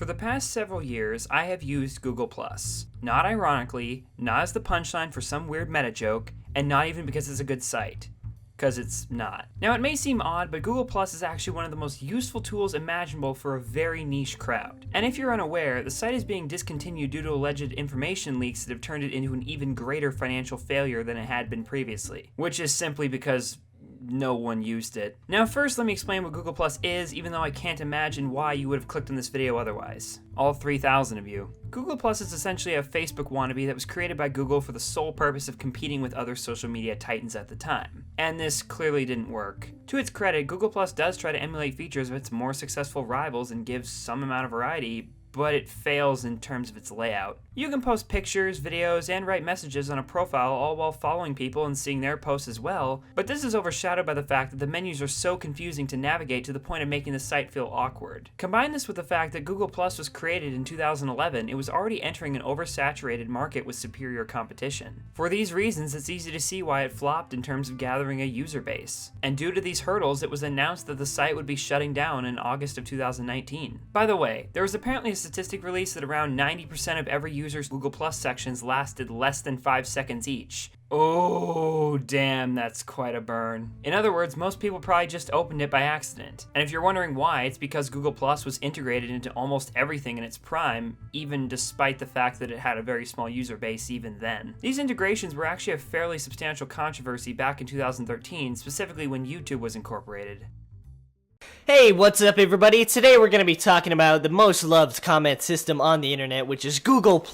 For the past several years, I have used Google+. Not ironically, not as the punchline for some weird meta joke, and not even because it's a good site. Because it's not. Now, it may seem odd, but Google Plus is actually one of the most useful tools imaginable for a very niche crowd. And if you're unaware, the site is being discontinued due to alleged information leaks that have turned it into an even greater financial failure than it had been previously. Which is simply because no one used it. Now first, let me explain what Google Plus is, even though I can't imagine why you would have clicked on this video otherwise. All 3,000 of you. Google Plus is essentially a Facebook wannabe that was created by Google for the sole purpose of competing with other social media titans at the time. And this clearly didn't work. To its credit, Google Plus does try to emulate features of its more successful rivals and gives some amount of variety, but it fails in terms of its layout. You can post pictures, videos, and write messages on a profile all while following people and seeing their posts as well, but this is overshadowed by the fact that the menus are so confusing to navigate to the point of making the site feel awkward. Combine this with the fact that Google Plus was created in 2011, it was already entering an oversaturated market with superior competition. For these reasons, it's easy to see why it flopped in terms of gathering a user base. And due to these hurdles, it was announced that the site would be shutting down in August of 2019. By the way, there was apparently a statistic released that around 90% of every user's Google Plus sections lasted less than 5 seconds each. Oh, damn, that's quite a burn. In other words, most people probably just opened it by accident. And if you're wondering why, it's because Google Plus was integrated into almost everything in its prime, even despite the fact that it had a very small user base even then. These integrations were actually a fairly substantial controversy back in 2013, specifically when YouTube was incorporated. Hey, what's up everybody? Today we're going to be talking about the most loved comment system on the internet, which is Google+.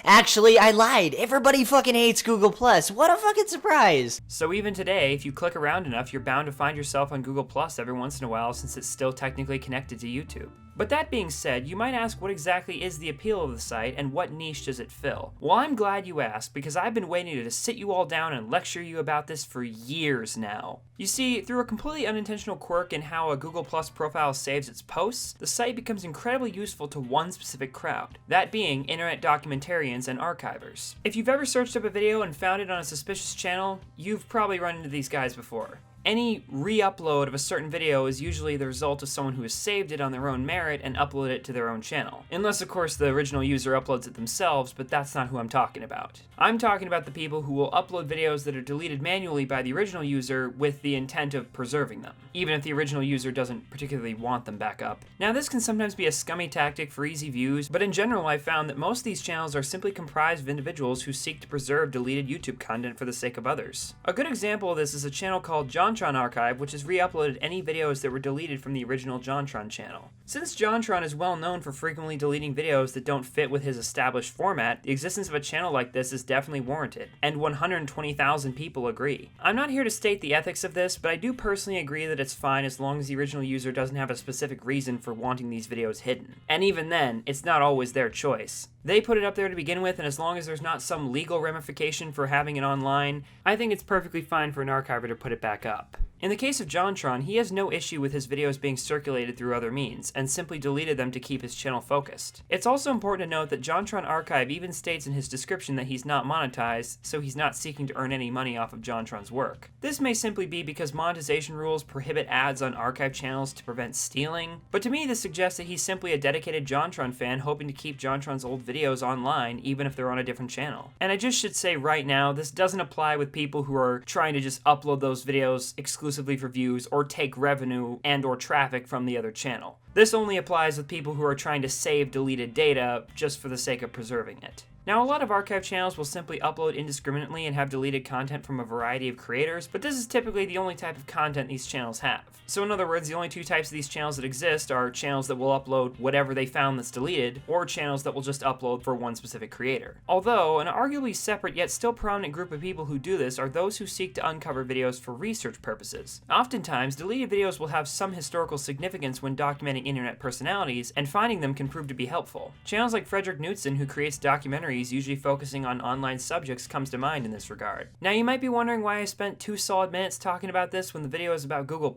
Actually, I lied. Everybody fucking hates Google+. What a fucking surprise. So even today, if you click around enough, you're bound to find yourself on Google+ every once in a while since it's still technically connected to YouTube. But that being said, you might ask what exactly is the appeal of the site and what niche does it fill? Well, I'm glad you asked because I've been waiting to sit you all down and lecture you about this for years now. You see, through a completely unintentional quirk in how a Google Plus profile saves its posts, the site becomes incredibly useful to one specific crowd, that being internet documentarians and archivers. If you've ever searched up a video and found it on a suspicious channel, you've probably run into these guys before. Any re-upload of a certain video is usually the result of someone who has saved it on their own merit and uploaded it to their own channel. Unless, of course, the original user uploads it themselves, but that's not who I'm talking about. I'm talking about the people who will upload videos that are deleted manually by the original user with the intent of preserving them, even if the original user doesn't particularly want them back up. Now, this can sometimes be a scummy tactic for easy views, but in general, I've found that most of these channels are simply comprised of individuals who seek to preserve deleted YouTube content for the sake of others. A good example of this is a channel called JonTron Archive, which has re-uploaded any videos that were deleted from the original JonTron channel. Since JonTron is well known for frequently deleting videos that don't fit with his established format, the existence of a channel like this is definitely warranted, and 120,000 people agree. I'm not here to state the ethics of this, but I do personally agree that it's fine as long as the original user doesn't have a specific reason for wanting these videos hidden. And even then, it's not always their choice. They put it up there to begin with, and as long as there's not some legal ramification for having it online, I think it's perfectly fine for an archiver to put it back up. In the case of JonTron, he has no issue with his videos being circulated through other means, and simply deleted them to keep his channel focused. It's also important to note that JonTron Archive even states in his description that he's not monetized, so he's not seeking to earn any money off of JonTron's work. This may simply be because monetization rules prohibit ads on archive channels to prevent stealing, but to me this suggests that he's simply a dedicated JonTron fan hoping to keep JonTron's old videos online even if they're on a different channel. And I just should say right now, this doesn't apply with people who are trying to just upload those videos exclusively for views or take revenue and or traffic from the other channel. This only applies with people who are trying to save deleted data just for the sake of preserving it. Now, a lot of archive channels will simply upload indiscriminately and have deleted content from a variety of creators, but this is typically the only type of content these channels have. So in other words, the only two types of these channels that exist are channels that will upload whatever they found that's deleted, or channels that will just upload for one specific creator. Although, an arguably separate yet still prominent group of people who do this are those who seek to uncover videos for research purposes. Oftentimes, deleted videos will have some historical significance when documenting internet personalities, and finding them can prove to be helpful. Channels like Frederick Knudsen, who creates documentaries usually focusing on online subjects, comes to mind in this regard. Now, you might be wondering why I spent 2 solid minutes talking about this when the video is about Google+,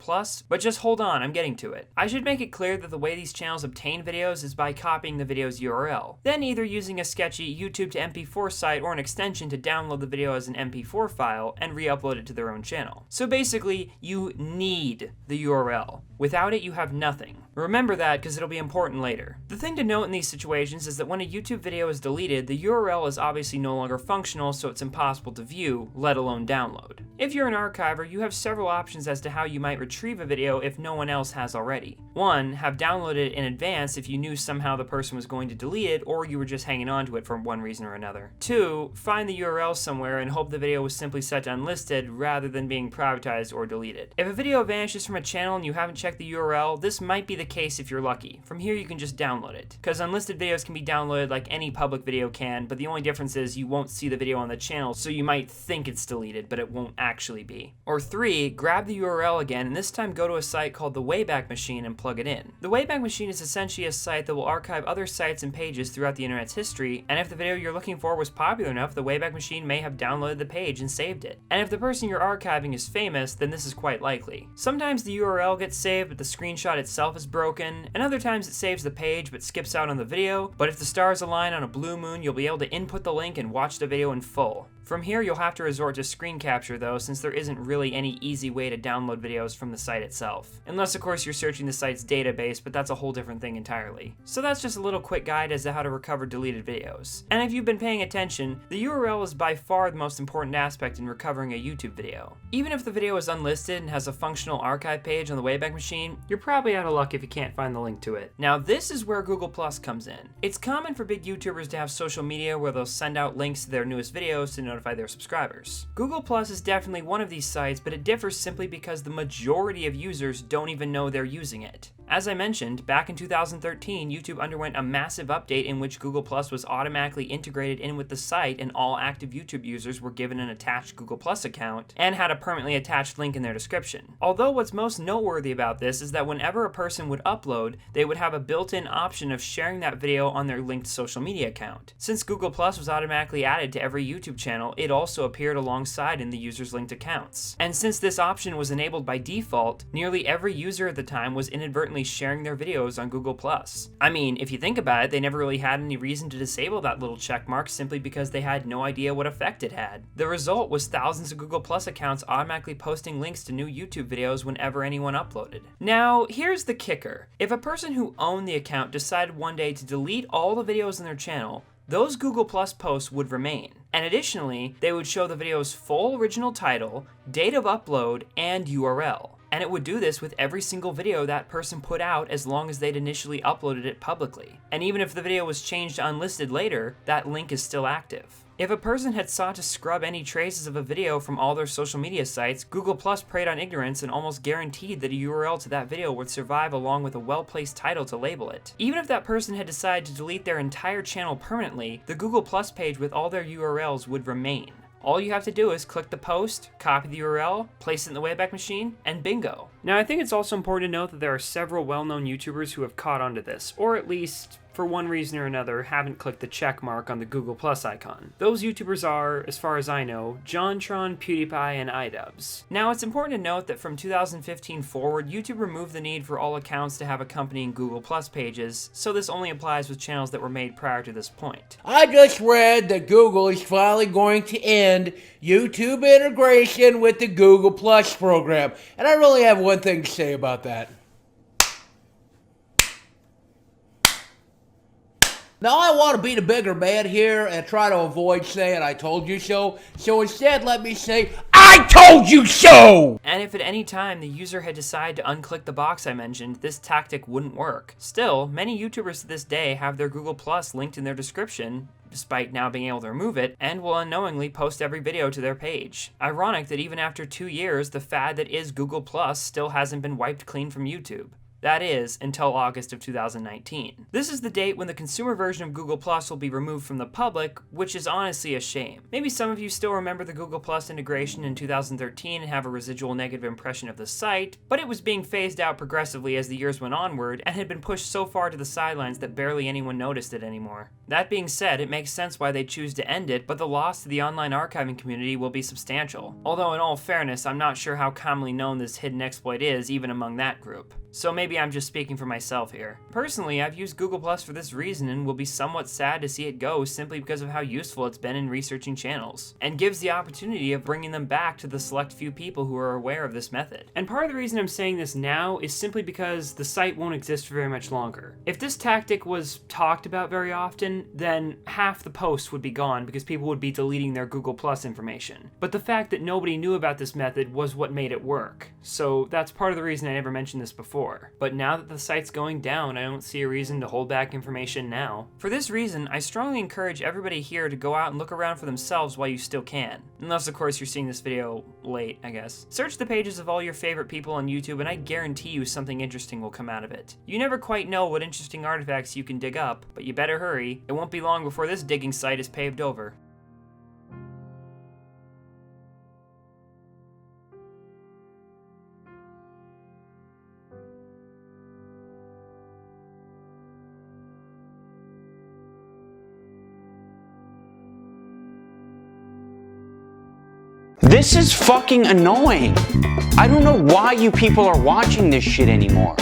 but just hold on, I'm getting to it. I should make it clear that the way these channels obtain videos is by copying the video's URL, then either using a sketchy YouTube to MP4 site or an extension to download the video as an MP4 file and re-upload it to their own channel. So basically, you need the URL. Without it, you have nothing. Remember Remember that because it'll be important later. The thing to note in these situations is that when a YouTube video is deleted, the URL is obviously no longer functional, so it's impossible to view, let alone download. If you're an archiver, you have several options as to how you might retrieve a video if no one else has already. 1. Have downloaded it in advance if you knew somehow the person was going to delete it or you were just hanging on to it for one reason or another. 2. Find the URL somewhere and hope the video was simply set to unlisted rather than being privatized or deleted. If a video vanishes from a channel and you haven't checked the URL, this might be the case if you're lucky. From here you can just download it, because unlisted videos can be downloaded like any public video can, but the only difference is you won't see the video on the channel, so you might think it's deleted, but it won't actually be. Or 3. Grab the URL again, and this time go to a site called the Wayback Machine and plug it in. The Wayback Machine is essentially a site that will archive other sites and pages throughout the internet's history, and if the video you're looking for was popular enough, the Wayback Machine may have downloaded the page and saved it. And if the person you're archiving is famous, then this is quite likely. Sometimes the URL gets saved, but the screenshot itself is broken, and other times it saves the page but skips out on the video, but if the stars align on a blue moon, you'll be able to input the link and watch the video in full. From here, you'll have to resort to screen capture though, since there isn't really any easy way to download videos from the site itself. Unless of course you're searching the site's database, but that's a whole different thing entirely. So that's just a little quick guide as to how to recover deleted videos. And if you've been paying attention, the URL is by far the most important aspect in recovering a YouTube video. Even if the video is unlisted and has a functional archive page on the Wayback Machine, you're probably out of luck if you can't find the link to it. Now this is where Google Plus comes in. It's common for big YouTubers to have social media where they'll send out links to their newest videos to notify their subscribers. Google Plus is definitely one of these sites, but it differs simply because the majority of users don't even know they're using it. As I mentioned, back in 2013, YouTube underwent a massive update in which Google Plus was automatically integrated in with the site, and all active YouTube users were given an attached Google Plus account and had a permanently attached link in their description. Although what's most noteworthy about this is that whenever a person would upload, they would have a built-in option of sharing that video on their linked social media account. Since Google Plus was automatically added to every YouTube channel, it also appeared alongside in the user's linked accounts. And since this option was enabled by default, nearly every user at the time was inadvertently sharing their videos on Google Plus. I mean, if you think about it, they never really had any reason to disable that little check mark simply because they had no idea what effect it had. The result was thousands of Google Plus accounts automatically posting links to new YouTube videos whenever anyone uploaded. Now, here's the kicker. If a person who owned the account decided one day to delete all the videos on their channel, those Google Plus posts would remain. And additionally, they would show the video's full original title, date of upload, and URL. And it would do this with every single video that person put out as long as they'd initially uploaded it publicly. And even if the video was changed to unlisted later, that link is still active. If a person had sought to scrub any traces of a video from all their social media sites, Google Plus preyed on ignorance and almost guaranteed that a URL to that video would survive along with a well-placed title to label it. Even if that person had decided to delete their entire channel permanently, the Google Plus page with all their URLs would remain. All you have to do is click the post, copy the URL, place it in the Wayback Machine, and bingo. Now I think it's also important to note that there are several well-known YouTubers who have caught on to this, or at least, for one reason or another, haven't clicked the check mark on the Google Plus icon. Those YouTubers are, as far as I know, JonTron, PewDiePie, and iDubbbz. Now it's important to note that from 2015 forward, YouTube removed the need for all accounts to have accompanying Google Plus pages, so this only applies with channels that were made prior to this point. I just read that Google is finally going to end YouTube integration with the Google Plus program, and I really have one thing to say about that. Now, I want to be the bigger man here and try to avoid saying I told you so, so instead let me say, I told you so! And if at any time the user had decided to unclick the box I mentioned, this tactic wouldn't work. Still, many YouTubers to this day have their Google Plus linked in their description, despite now being able to remove it, and will unknowingly post every video to their page. Ironic that even after 2 years, the fad that is Google Plus still hasn't been wiped clean from YouTube. That is, until August of 2019. This is the date when the consumer version of Google Plus will be removed from the public, which is honestly a shame. Maybe some of you still remember the Google Plus integration in 2013 and have a residual negative impression of the site, but it was being phased out progressively as the years went onward and had been pushed so far to the sidelines that barely anyone noticed it anymore. That being said, it makes sense why they choose to end it, but the loss to the online archiving community will be substantial. Although in all fairness, I'm not sure how commonly known this hidden exploit is, even among that group. So maybe I'm just speaking for myself here. Personally, I've used Google Plus for this reason and will be somewhat sad to see it go simply because of how useful it's been in researching channels, and gives the opportunity of bringing them back to the select few people who are aware of this method. And part of the reason I'm saying this now is simply because the site won't exist for very much longer. If this tactic was talked about very often, then half the posts would be gone because people would be deleting their Google Plus information. But the fact that nobody knew about this method was what made it work. So that's part of the reason I never mentioned this before. But now that the site's going down, I don't see a reason to hold back information now. For this reason, I strongly encourage everybody here to go out and look around for themselves while you still can. Unless, of course, you're seeing this video late, I guess. Search the pages of all your favorite people on YouTube and I guarantee you something interesting will come out of it. You never quite know what interesting artifacts you can dig up, but you better hurry. It won't be long before this digging site is paved over. This is fucking annoying. I don't know why you people are watching this shit anymore.